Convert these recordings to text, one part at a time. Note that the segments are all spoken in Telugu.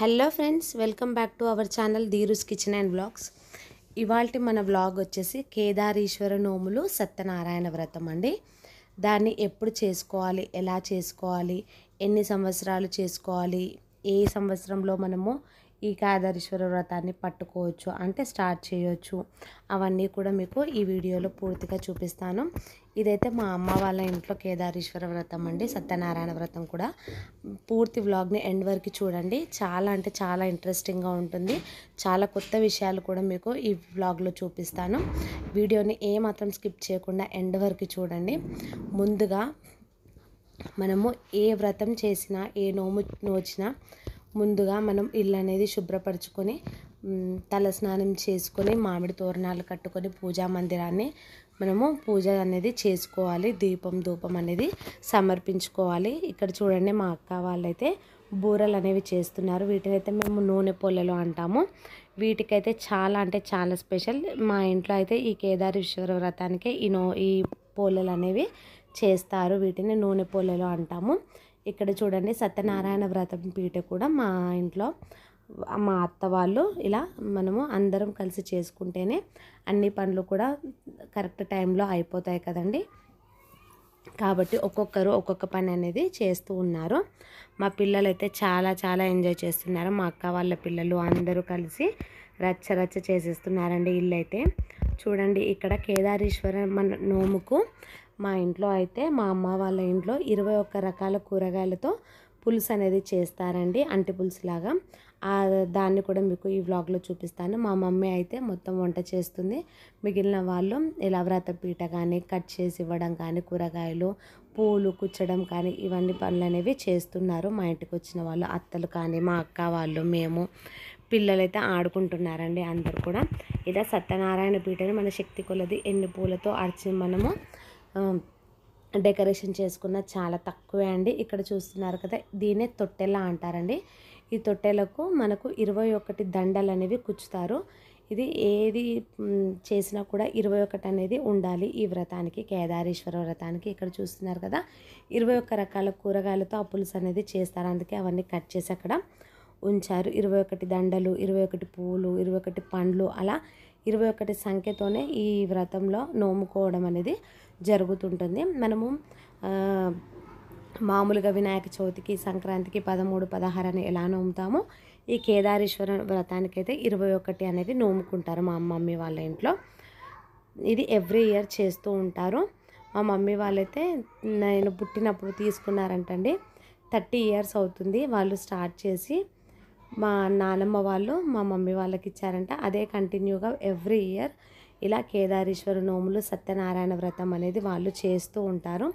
Hello friends, welcome back to our channel Dheeru's kitchen and vlogs. ఇవాల్టి మన వ్లాగ్ వచ్చేసి కేదారేశ్వర నోములు సత్యనారాయణ వ్రతం అండి. దాన్ని ఎప్పుడు చేసుకోవాలి, ఎలా చేసుకోవాలి, ఎన్ని సంవత్సరాలు చేసుకోవాలి, ఏ సంవత్సరంలో మనము ఈ కేదారేశ్వర వ్రతాన్ని పట్టుకోవచ్చు అంటే స్టార్ట్ చేయొచ్చు, అవన్నీ కూడా మీకు ఈ వీడియోలో పూర్తిగా చూపిస్తాను. ఇదైతే మా అమ్మ వాళ్ళ ఇంట్లో కేదారేశ్వర వ్రతం అండి, సత్యనారాయణ వ్రతం కూడా. పూర్తి వ్లాగ్ని ఎండ్ వరకు చూడండి, చాలా అంటే చాలా ఇంట్రెస్టింగ్గా ఉంటుంది. చాలా కొత్త విషయాలు కూడా మీకు ఈ వ్లాగ్లో చూపిస్తాను. వీడియోని ఏమాత్రం స్కిప్ చేయకుండా ఎండ్ వరకు చూడండి. ముందుగా మనము ఏ వ్రతం చేసినా, ఏ నోము నోచినా ముందుగా మనం ఇల్లు అనేది శుభ్రపరచుకొని తలస్నానం చేసుకొని మామిడి తోరణాలు కట్టుకొని పూజా మందిరాన్ని మనము పూజ అనేది చేసుకోవాలి. ధూపం అనేది సమర్పించుకోవాలి. ఇక్కడ చూడండి, మా అక్క వాళ్ళైతే బూరలు అనేవి చేస్తున్నారు. వీటినైతే మేము నూనె పొల్లలు అంటాము. వీటికైతే చాలా అంటే చాలా స్పెషల్. మా ఇంట్లో అయితే ఈ కేదారేశ్వర వ్రతానికి ఈ పొల్లలు అనేవి చేస్తారు. వీటిని నూనె పొల్లలు అంటాము. ఇక్కడ చూడండి, సత్యనారాయణ వ్రతం పీట కూడా మా ఇంట్లో మా అత్త వాళ్ళు ఇలా మనము అందరం కలిసి చేసుకుంటేనే అన్ని పనులు కూడా కరెక్ట్ టైంలో అయిపోతాయి కదండి. కాబట్టి ఒక్కొక్కరు ఒక్కొక్క పని అనేది చేస్తూ ఉన్నారు. మా పిల్లలు అయితే చాలా చాలా ఎంజాయ్ చేస్తున్నారు. మా అక్క వాళ్ళ పిల్లలు అందరూ కలిసి రచ్చ చేసేస్తున్నారండి ఇల్లు అయితే. చూడండి, ఇక్కడ కేదారేశ్వర నోముకు మా ఇంట్లో అయితే మా అమ్మ వాళ్ళ ఇంట్లో 21 రకాల కూరగాయలతో పులుసు అనేది చేస్తారండి, అంటి పులుసు లాగా. దాన్ని కూడా మీకు ఈ వ్లాగ్లో చూపిస్తాను. మా మమ్మీ అయితే మొత్తం వంట చేస్తుంది. మిగిలిన వాళ్ళు ఇలా వ్రతపీట కానీ కట్ చేసి ఇవ్వడం కానీ, కూరగాయలు పూలు కుచ్చడం కానీ ఇవన్నీ పనులు అనేవి చేస్తున్నారు. మా ఇంటికి వచ్చిన వాళ్ళు అత్తలు కానీ, మా అక్క వాళ్ళు, మేము పిల్లలైతే ఆడుకుంటున్నారండి అందరు కూడా. ఇలా సత్యనారాయణ పీటని మన శక్తి కొలది ఎన్ని పూలతో అర్చి మనము డెకరేషన్ చేసుకున్న చాలా తక్కువే అండి. ఇక్కడ చూస్తున్నారు కదా, దీన్నే తొట్టెల అంటారండి. ఈ తొట్టెలకు మనకు 21 దండలు అనేవి కుచ్చుతారు. ఇది ఏది చేసినా కూడా 21 అనేది ఉండాలి ఈ వ్రతానికి, కేదారేశ్వర వ్రతానికి. ఇక్కడ చూస్తున్నారు కదా, 21 రకాల కూరగాయలతో ఆ పులుసు అనేది చేస్తారు. అందుకే అవన్నీ కట్ చేసి అక్కడ ఉంచారు. 21 దండలు, 21 పువ్వులు, 21 పండ్లు, అలా 21 సంఖ్యతోనే ఈ వ్రతంలో నోముకోవడం అనేది జరుగుతుంటుంది. మనము మామూలుగా వినాయక చవితికి, సంక్రాంతికి 13, 16 అని ఎలా నోముతామో ఈ కేదారేశ్వర వ్రతానికి అయితే 21 అనేది నోముకుంటారు మా మమ్మీ వాళ్ళ ఇంట్లో. ఇది ఎవ్రీ ఇయర్ చేస్తూ ఉంటారు. మా మమ్మీ వాళ్ళైతే నేను పుట్టినప్పుడు తీసుకున్నారంటండి. 30 ఇయర్స్ అవుతుంది వాళ్ళు స్టార్ట్ చేసి. మా నానమ్మ వాళ్ళు మా మమ్మీ వాళ్ళకి ఇచ్చారంట. అదే కంటిన్యూగా ఎవ్రీ ఇయర్ ఇలా కేదారేశ్వర నోములు సత్యనారాయణ వ్రతం అనేది వాళ్ళు చేస్తూ ఉంటారు.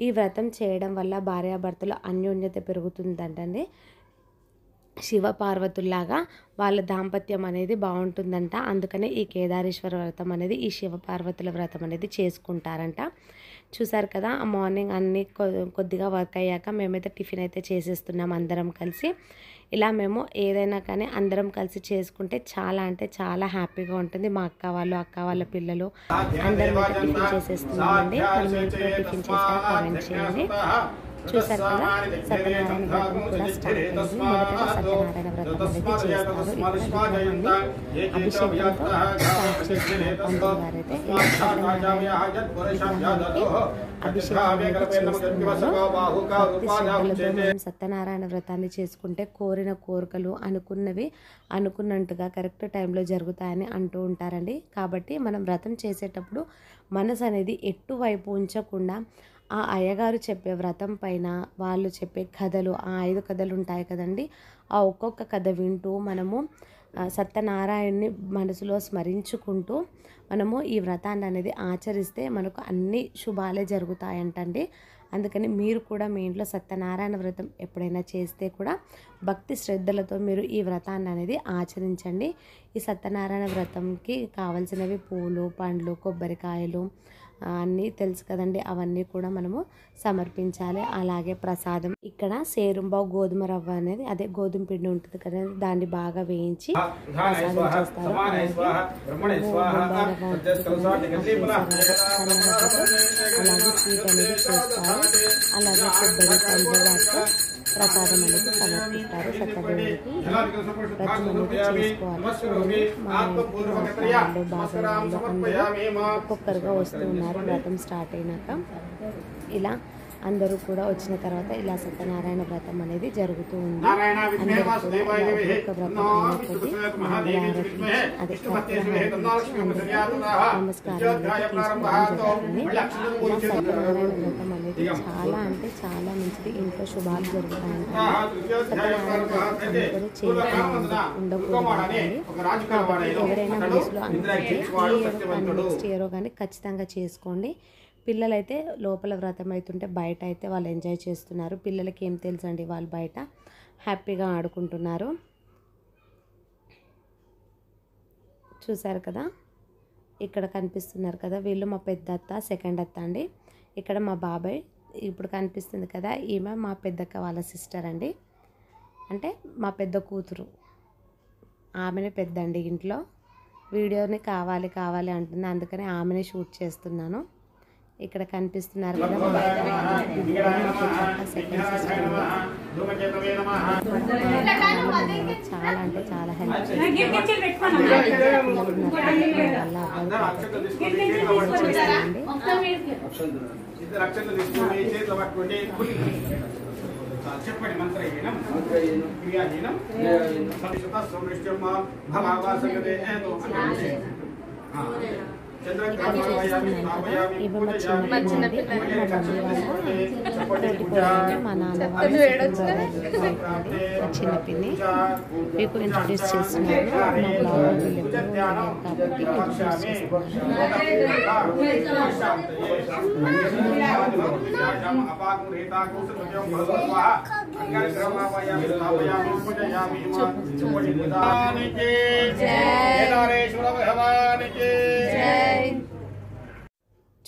ఈ వ్రతం చేయడం వల్ల భార్యాభర్తల అన్యోన్యత పెరుగుతుందంటండి. శివ పార్వతుల్లాగా వాళ్ళ దాంపత్యం అనేది బాగుంటుందంట. అందుకనే ఈ కేదారేశ్వర వ్రతం అనేది, ఈ శివ పార్వతుల వ్రతం అనేది చేసుకుంటారంట. చూసారు కదా, మార్నింగ్ అన్నీ కొద్దిగా వర్క్ అయ్యాక మేమైతే టిఫిన్ అయితే చేసేస్తున్నాం అందరం కలిసి. ఇలా మేము ఏదైనా కానీ అందరం కలిసి చేసుకుంటే చాలా అంటే చాలా హ్యాపీగా ఉంటుంది. మా అక్క వాళ్ళ పిల్లలు అందరం అయితే టిఫిన్ చేసేస్తున్నామండి. మనం ఇంట్లో టిఫిన్ చేసాక కామెంట్ చేయండి. చూసారు కదా, సత్యనారాయణ వ్రతం కూడా స్టార్ట్ అయింది. మొదటగా సత్యనారాయణ వ్రతం అనేది చేస్తారు. అభిషేకంతో స్టార్ట్ చేస్తున్నారు పంతులు గారైతే. సత్యనారాయణ వ్రతాన్ని చేసుకుంటే కోరిన కోరికలు అనుకున్నవి అనుకున్నట్టుగా కరెక్ట్ టైంలో జరుగుతాయని అంటూ ఉంటారండి. కాబట్టి మనం వ్రతం చేసేటప్పుడు మనసు అనేది ఎటువైపు ఉంచకుండా ఆ అయ్యగారు చెప్పే వ్రతం పైన వాళ్ళు చెప్పే కథలు, ఆ 5 కథలు ఉంటాయి కదండి, ఆ ఒక్కొక్క కథ వింటూ మనము సత్యనారాయణని మనసులో స్మరించుకుంటూ మనము ఈ వ్రతాన్ని అనేది ఆచరిస్తే మనకు అన్ని శుభాలే జరుగుతాయంటండి. అందుకని మీరు కూడా మీ ఇంట్లో సత్యనారాయణ వ్రతం ఎప్పుడైనా చేస్తే కూడా భక్తి శ్రద్ధలతో మీరు ఈ వ్రతాన్ని అనేది ఆచరించండి. ఈ సత్యనారాయణ వ్రతంకి కావాల్సినవి పూలు, పండ్లు, కొబ్బరికాయలు అన్నీ తెలుసు కదండి, అవన్నీ కూడా మనము సమర్పించాలి. అలాగే ప్రసాదం, ఇక్కడ సేరుంబావు గోధుమ రవ్వ అనేది, అదే గోధుమ పిండి ఉంటుంది కదా, దాన్ని బాగా వేయించి ప్రసాదం చేస్తారు. అలాగే స్వీట్ అనేది చేస్తారు. అలాగే కొబ్బరి పండ్లు వాటితో ప్రసాదం అనేది సమర్పిస్తారు. సత్యదేవుడికి వ్రతం అనేది చేసుకోవాలి. చూడండి మా వాళ్ళు బాబాయ్ వాళ్ళు అందరూ ఒక్కొక్కరుగా వస్తూ ఉన్నారు వ్రతం స్టార్ట్ అయినాక. ఇలా అందరూ కూడా వచ్చిన తర్వాత ఇలా సత్యనారాయణ వ్రతం అనేది జరుగుతూ ఉంది. అందరూ కూడా ఒక్కొక్క వ్రతం అయిన కొద్దీ అదే నమస్కారం అనేది తీసుకోవడం జరుగుతుంది. ఇలా సత్యనారాయణ వ్రతం అనేది చాలా అంటే చాలా మంచిది. ఇంట్లో శుభాలు జరుగుతాయంటే సత్యనారాయణ వ్రతం అందరూ చేయకుండా ఉండకూడదు. కాబట్టి ఎవరైనా మనసులో అనుకుంటే ఈ ఇయర్ కానీ నెక్స్ట్ ఇయర్ కానీ ఖచ్చితంగా చేసుకోండి. పిల్లలైతే లోపల వ్రతం అవుతుంటే బయట అయితే వాళ్ళు ఎంజాయ్ చేస్తున్నారు. పిల్లలకి ఏం తెలుసండి, వాళ్ళు బయట హ్యాపీగా ఆడుకుంటున్నారు. చూసారు కదా, ఇక్కడ కనిపిస్తున్నారు కదా, వీళ్ళు మా పెద్ద అత్త, సెకండ్ అత్త అండి. ఇక్కడ మా బాబాయ్ ఇప్పుడు కనిపిస్తుంది కదా, ఈమె మా పెద్దక్క వాళ్ళ సిస్టర్ అండి, అంటే మా పెద్ద కూతురు. ఆమెనే పెద్ద అండి ఇంట్లో. వీడియోని కావాలి కావాలి అంటుంది, అందుకని ఆమెనే షూట్ చేస్తున్నాను. ఇక్కడ కనిపిస్తున్నారు కదా సెకండ్ సిస్టర్. చాలా అంటే చాలా హెల్ప్ చేస్తుంది. చెప్పండి మంత్రహీనం క్రియాహీనం ఇక్కడ చూస్తున్నాను కదా, ఇవి మా చిన్న పిల్లండి. మా మమ్మీ వాళ్ళ తోటి పోయింది, మా నాన్న వాళ్ళ చిన్న పిన్ని. మీకు ఇంట్రడ్యూస్ చేస్తున్నాను. మా బ్లాగ్ వీళ్ళు కాబట్టి ఇంట్రడ్యూస్ చేస్తున్నాను.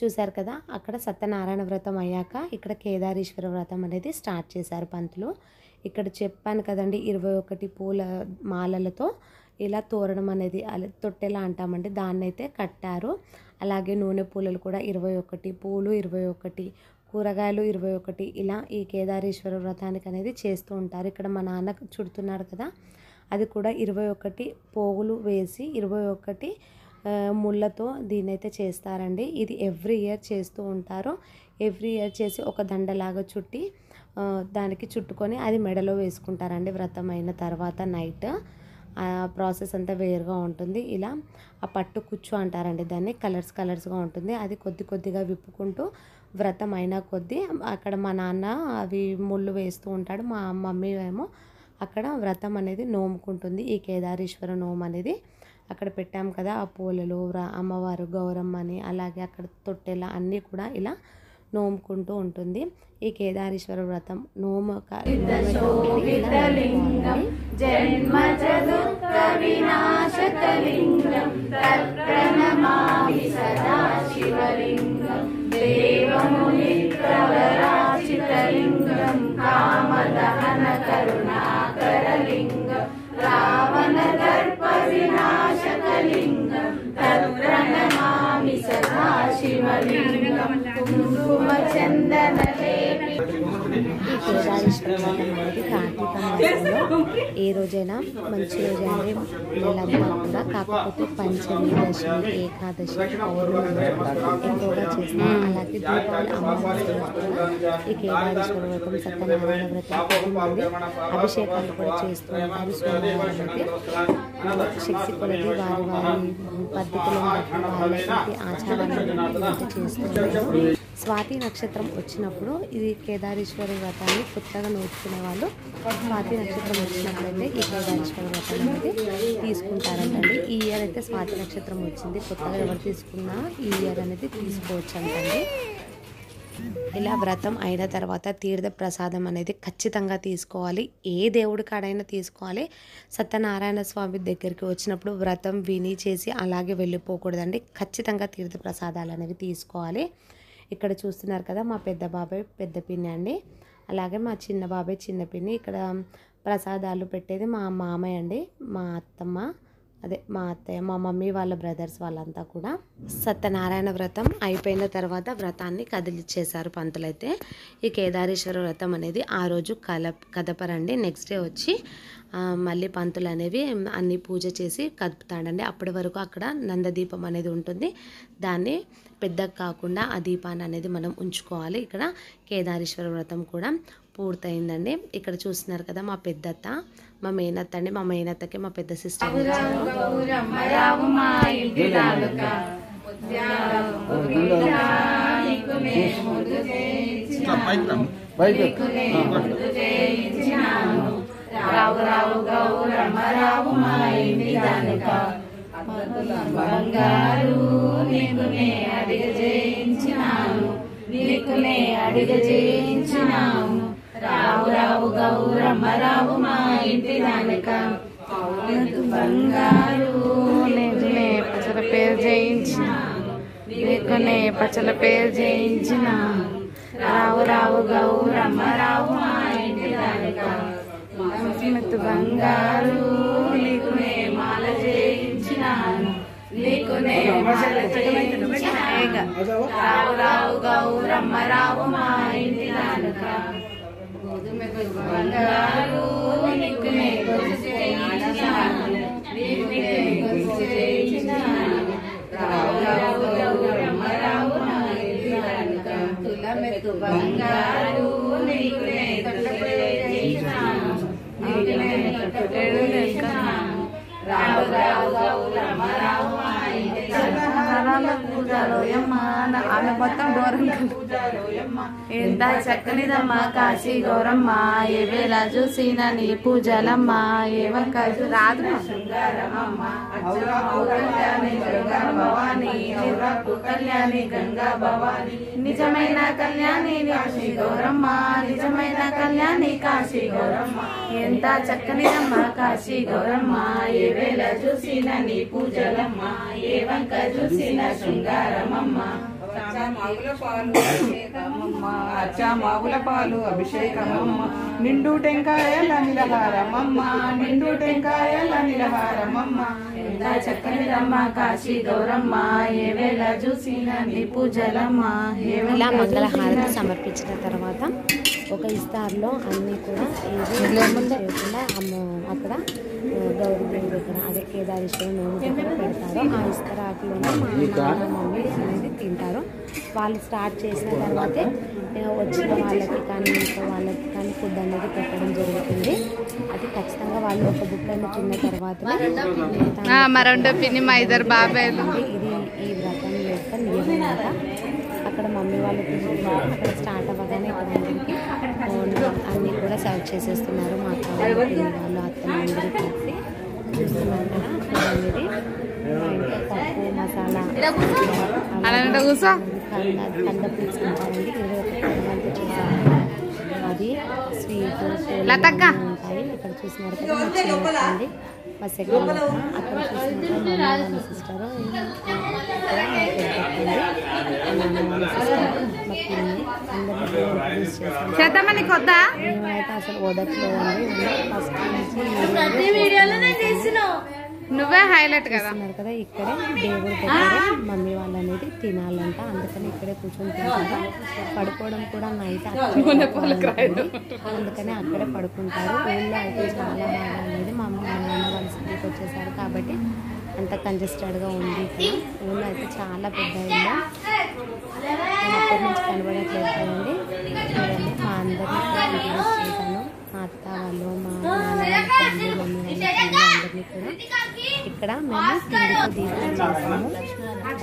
చూశారు కదా, అక్కడ సత్యనారాయణ వ్రతం అయ్యాక ఇక్కడ కేదారేశ్వర వ్రతం అనేది స్టార్ట్ చేశారు పంతులు. ఇక్కడ చెప్పాను కదండి, 21 పూల మాలలతో ఇలా తోరణం అనేది తొట్టెలా అంటామండి, దాన్ని అయితే కట్టారు. అలాగే నూనె పూలలు కూడా 21, పూలు 21, కూరగాయలు 21, ఇలా ఈ కేదారేశ్వర వ్రతానికి అనేది చేస్తూ ఉంటారు. ఇక్కడ మా నాన్న చుడుతున్నాడు కదా, అది కూడా 21 పోగులు వేసి 21 ముళ్ళతో దీన్నైతే చేస్తారండి. ఇది ఎవ్రీ ఇయర్ చేస్తూ ఉంటారు. ఎవ్రీ ఇయర్ చేసి ఒక దండలాగా చుట్టి దానికి చుట్టుకొని అది మెడలో వేసుకుంటారండి. వ్రతం అయిన తర్వాత నైట్ ఆ ప్రాసెస్ అంతా వేరుగా ఉంటుంది. ఇలా ఆ పట్టు కుచ్చు అంటారండి దాన్ని, కలర్స్గా ఉంటుంది. అది కొద్ది కొద్దిగా విప్పుకుంటూ వ్రతం అయినా కొద్దీ అక్కడ మా నాన్న అవి ముళ్ళు వేస్తూ ఉంటాడు. మా మమ్మీ ఏమో అక్కడ వ్రతం అనేది నోముకుంటుంది. ఈ కేదారేశ్వర నోము అనేది అక్కడ పెట్టాం కదా, ఆ పూలలు, అమ్మవారు, గౌరమ్మని, అలాగే అక్కడ తొట్టెల అన్నీ కూడా ఇలా నోముకుంటూ ఉంటుంది. ఈ కేదారేశ్వర వ్రతం నోము రావణ దర్ప వినాశకలింగం తత్ప్రణమామి సదా శివలింగం కుంకుమ చందన లేపి. ఈ కేదారేశ్వర వ్రతం అనేది కార్తీక మాసంలో ఏ రోజైనా మంచి రోజు అండి వీళ్ళంతా కూడా. కాకపోతే పంచమి, దశమి, ఏకాదశి, పౌర్ణమి ఎక్కువగా చేస్తాం. అలాగే దీపావళి అమావాస్య కూడా ఈ కేదారేశ్వర వ్రతం, సత్యనారాయణ వ్రతం, కొంతమంది అభిషేకాలు కూడా చేస్తూ ఉంటారు. సోమవారం అయితే శక్తి కొలది వారి వారి పద్ధతులను బట్టి వాళ్ళకి ఆచారాలను చేస్తూ ఉంటారు. స్వాతి నక్షత్రం వచ్చినప్పుడు ఇది కేదారేశ్వర వ్రతాన్ని కొత్తగా నోచుకునే వాళ్ళు స్వాతి నక్షత్రం వచ్చినప్పుడైతే ఈ కేదారేశ్వర వ్రతం అనేది తీసుకుంటారంటండి. ఈ ఇయర్ అయితే స్వాతి నక్షత్రం వచ్చింది, కొత్తగా ఎవరు తీసుకున్నా ఈ ఇయర్ అనేది తీసుకోవచ్చు అంటండి. ఇలా వ్రతం అయిన తర్వాత తీర్థ ప్రసాదం అనేది ఖచ్చితంగా తీసుకోవాలి. ఏ దేవుడి కాడైనా తీసుకోవాలి. సత్యనారాయణ స్వామి దగ్గరికి వచ్చినప్పుడు వ్రతం విని చేసి అలాగే వెళ్ళిపోకూడదండి. ఖచ్చితంగా తీర్థ ప్రసాదాలు అనేవి తీసుకోవాలి. ఇక్కడ చూస్తున్నారు కదా, మా పెద్ద బాబాయ్ పెద్ద పిన్ని అండి, అలాగే మా చిన్న బాబాయ్ చిన్న పిన్ని. ఇక్కడ ప్రసాదాలు పెట్టేది మా మామయ్య అండి, మా అత్తమ్మ అదే మా అత్తయ్య, మా మమ్మీ వాళ్ళ బ్రదర్స్ వాళ్ళంతా కూడా. సత్యనారాయణ వ్రతం అయిపోయిన తర్వాత వ్రతాన్ని కదిలిచ్చేశారు పంతులైతే. ఈ కేదారేశ్వర వ్రతం అనేది ఆ రోజు కదపరండి. నెక్స్ట్ డే వచ్చి మళ్ళీ పంతులు అనేవి అన్ని పూజ చేసి కదుపుతాడండి. అప్పటి వరకు అక్కడ నందదీపం అనేది ఉంటుంది. దాన్ని పెద్దగా కాకుండా ఆ దీపాన్ని అనేది మనం ఉంచుకోవాలి. ఇక్కడ కేదారేశ్వర వ్రతం కూడా పూర్తయిందండి. ఇక్కడ చూస్తున్నారు కదా మా పెద్దత్త, మా మేనత్త అండి. మా మేనత్తకి మా పెద్ద సిస్టర్ బంగారు నీకునే అడిగ చేయించినాను, నీకునే అడిగ చేయించినాను. రావు రావు గౌరమ్మ రావు మా ఇంటి దానిక. బంగారు నీకునే పచ్చల పేరు చేయించినాను, నీకునే పచ్చల పేరు చేయించినాను. రావు రావు గౌరమ్మ రావు మా ఇంటి దానిక. బంగారు నీకునే మాల చేయించినాను, నీకునే మాల చేయించినాను. రావు రావు గౌరమ్మ రావు మా ఇంటి దానిక. బంగారు నీకునే గొలుసు చేయించినాను, నీకునే గొలుసు చేయించినాను. రావు రావు గౌరమ్మ రావు మా ఇంటి దానిక. తులమెత్తు బంగారు నీకునే గొలుసు చేయించినాను, నీకునే గొలుసు చేయించినాను. రావు రావు గౌరమ్మ రావు మా ఇంటి దానిక. ఆమె మొత్తం దూరం ఎంత చక్కనిదమ్మా కాశీ గౌరమ్మ, ఏ వేళ చూసిన నీ పూజలమ్మ. ఏ వంక రాదు కళ్యాణి గంగా భవాని, కళ్యాణి గంగా భవాని. నిజమైన కళ్యాణి కాశీ గౌరమ్మ, నిజమైన కళ్యాణి కాశీ గౌరమ్మ. ఎంత చక్కనిదమ్మ కాశీ గౌరమ్మ, ఏ వేళ చూసిన నీ పూజలమ్మ. ఏ వంక చూసిన శృంగారమమ్మ. మావుల పాలు అభిషేకమమ్మ, నిండు టెంకాయల నిలహారమమ్మ, నిండు టెంకాయల నిలహారమమ్మ. ఎంత చక్కనిదమ్మ కాశీ గౌరమ్మ, ఏ వేళ చూసిన నీ పూజలమ్మ. ఇలా మంగళహారతి సమర్పించిన తర్వాత ఒక ఇస్తార్లో అన్నీ కూడా చేయకుండా అక్కడ గౌరీదేవి దగ్గర అదే కేదారేశ్వర నోము దగ్గర పెడతారు. ఆ ఇస్తరాకులోనే మా నాన్న మమ్మీ అనేది తింటారు. వాళ్ళు స్టార్ట్ చేసిన తర్వాతే వచ్చిన వాళ్ళకి కానీ ఇంట్లో వాళ్ళకి కానీ ఫుడ్ అనేది పెట్టడం జరుగుతుంది. అది ఖచ్చితంగా వాళ్ళు ఒక బుక్కను తిన్న తర్వాత ఇది ఈ వ్రతం యొక్క నియమం. అక్కడ మమ్మీ వాళ్ళు తింటున్నారు. అక్కడ స్టార్ట్ అవ్వగానే ఇక్కడ అందరికీ అన్నీ కూడా సర్వ్ చేసేస్తున్నారు. మా అక్క వాళ్ళు, వాళ్ళు అత్తలు అందరూ కలిసి చూస్తున్నారు కదా. అనేది ఇంకా పప్పు మసాలా కంద పులుసు ఉంటాయండి. 21 మంది చూసారు. అది స్వీట్ ఉంటాయి. ఇక్కడ చూసినారు కదా మా చిన్నది మా సెకండ్ అక్కడ చూసినారు మమ్మీ వాళ్ళ సిస్టరు, మేమైతే అసలు వదట్లేదండి. ఫస్ట్ నుంచి నువ్వే హైలైట్ కదా ఇక్కడే దేవుడి దగ్గర మమ్మీ వాళ్ళు అనేది తినాలంట. అందుకని ఇక్కడే కూర్చొని తింటారు. పడుకోవడం కూడా నైట్ అందుకని అక్కడే పడుకుంటారు. ఊళ్ళో అయితే చాలా బాగా అనేది మా నాన్న వాళ్ళ సిటీకి వచ్చేసారు కాబట్టి అంత కంజెస్టెడ్గా ఉంది. ఊళ్ళో అయితే చాలా పెద్ద ఇల్లు. నేను అక్కడి నుంచి కనబడట్లేదు కదండి. చూడండి మా అందరినీ ఇంట్రడ్యూస్ చేశాను. మా అత్త వాళ్ళు, మా నాన్న వాళ్ళ ఫ్యామిలీ, మమ్మీ వాళ్ళ ఫ్యామిలీ అందరినీ కూడా ఇక్కడ మేము తిండితో దీపం చేస్తాము.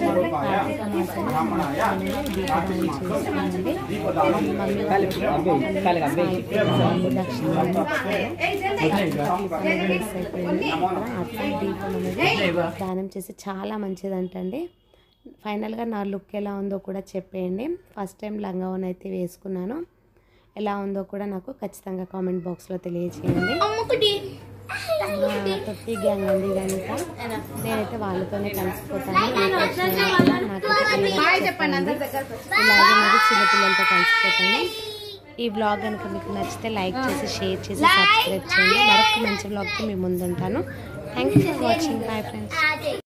అలాగే కార్తీక మాసంలో దీపావళి చేస్తామండి. మమ్మీ వాళ్ళు దక్షిణ మిస్ అయిపోయింది. ఇక్కడ అట్లా దీపం అనేది దానం చేసి చాలా మంచిదంటండి. ఫైనల్గా నా లుక్ ఎలా ఉందో కూడా చెప్పేయండి. ఫస్ట్ టైం లంగావోని అయితే వేసుకున్నాను. ఎలా ఉందో కూడా నాకు ఖచ్చితంగా కామెంట్ బాక్స్లో తెలియచేయండి. తొట్టి గ్యాంగ్ అండి ఇదంతా. నేనైతే వాళ్ళతోనే కలిసిపోతాను. ఇలాగే మీరు చిన్నపిల్లలతో కలిసిపోతాను. ఈ బ్లాగ్ కనుక మీకు నచ్చితే లైక్ చేసి షేర్ చేసి సబ్స్క్రైబ్ చేయండి. మరొక మంచి బ్లాగ్తో మీ ముందుంటాను. Thank you for watching. Bye friends.